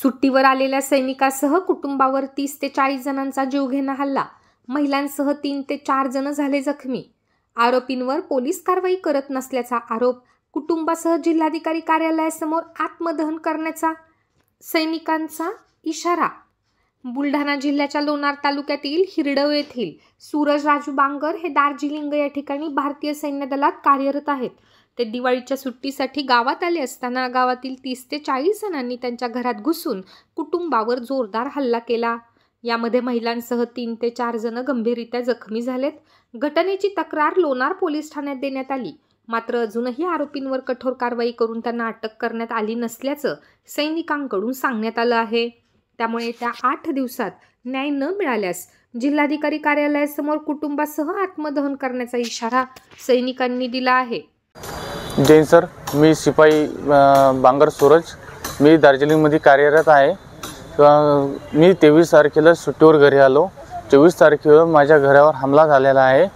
सुट्टीवर आलेल्या सैनिकासह कुटुंबावर 30 ते 40 जणांचा जीवघेणा हल्ला. महिलांसह 3 ते 4 जण झाले जखमी. आरोपींवर पोलीस कारवाई करत नसल्याचा आरोप. कुटुंबासह जिल्हाधिकारी कार्यालयासमोर आत्मदहन करण्याचा सैनिकांचा इशारा. बुलढाणा जिल्ह्याच्या लोणार तालुक्यातील हिरडव येथील सूरज राजू बांगर हे दार्जिलिंग या ठिकाणी भारतीय सैन्य दलात कार्यरत आहेत. ते दिवाळीच्या सुट्टीसाठी गावात आले असताना गावातील 30 ते 40 जणांनी त्यांच्या घरात घुसून कुटुंबावर जोरदार हल्ला केला. यामध्ये महिलांसह 3 ते 4 जण गंभीररित्या जखमी झालेत. घटनेची तक्रार लोणार पोलीस ठाण्यात देण्यात आली. मात्र अजूनही आरोपींवर कठोर कारवाई करून त्यांना अटक करण्यात आली नसल्याचं सैनिकांकडून सांगण्यात आलं आहे. त्यामुळे त्या 8 दिवसात न्याय न मिळाल्यास जिल्हाधिकारी कार्यालयासमोर कुटुंबासह आत्मदहन करण्याचा इशारा सैनिकांनी दिला आहे. जय सर, मी सिपाई बांगर सूरज. मी दार्जिलिंगमध्ये कार्यरत आहे. मी 23 तारखेला सुट्टीवर घरी आलो. 24 तारखेला माझ्या घरावर हमला झालेला आहे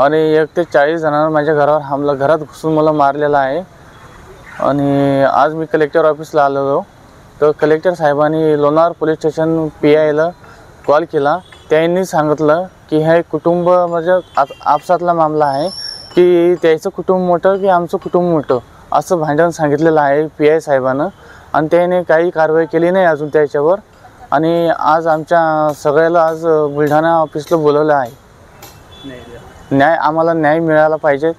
आणि 1 ते 40 जणांना माझ्या घरात घुसून मला मारलेला आहे. आणि आज मी कलेक्टर ऑफिसला आलेलो. तर कलेक्टर साहेबांनी लोणार पोलीस स्टेशन PIला कॉल केला. त्यांनी सांगितलं की हे कुटुंब म्हणजे आपसातला मामला आहे की त्याचं कुटुंब मोठं की आमचं कुटुंब मोठं असं भांडण सांगितलेलं आहे PI साहेबांनं. आणि त्याने काही कारवाई केली नाही अजून त्याच्यावर. आणि आज आमच्या सगळ्याला आज बुलढाणा ऑफिसला बोलवलं आहे. आम्हाला न्याय मिळाला पाहिजे.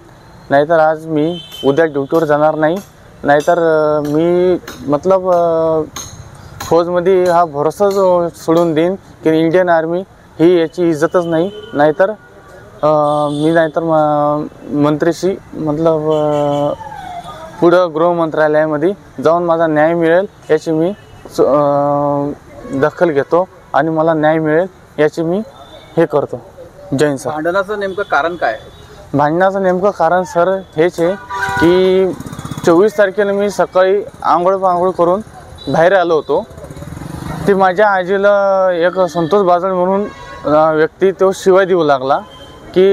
नाहीतर आज मी उद्या ड्युटीवर जाणार नाही. नाहीतर मी मतलब फौजमध्ये हा भरोसा सोडून देईन की इंडियन आर्मी ही याची इज्जतच नाही. नाहीतर मंत्रीशी मतलब पुढं गृह मंत्रालयामध्ये जाऊन माझा न्याय मिळेल याची मी दखल घेतो आणि मला न्याय मिळेल याची मी हे करतो. जय सर. भांडणाचं नेमकं कारण काय आहे? भांडणाचं नेमकं कारण सर हेच आहे की 24 तारखेला मी सकाळी आंघोळ करून बाहेर आलो होतो. ते माझ्या आजीला एक संतोष बाजळ म्हणून व्यक्ती तो शिवाय देऊ लागला की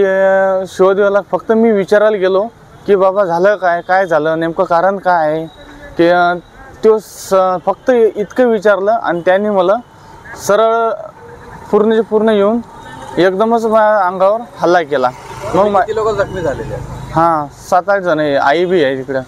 शिवाय देऊ लागला. फक्त मी विचारायला गेलो की बाबा झालं काय झालं, नेमकं कारण काय आहे की तो फक्त इतकं विचारलं आणि त्यांनी मला सरळ पूर्ण येऊन एकदमच माझ्या अंगावर हल्ला केला. मग किती लोक जखमी झालेले आहेत? हां, 7-8 जण आहे. आई बी आहे तिकडं.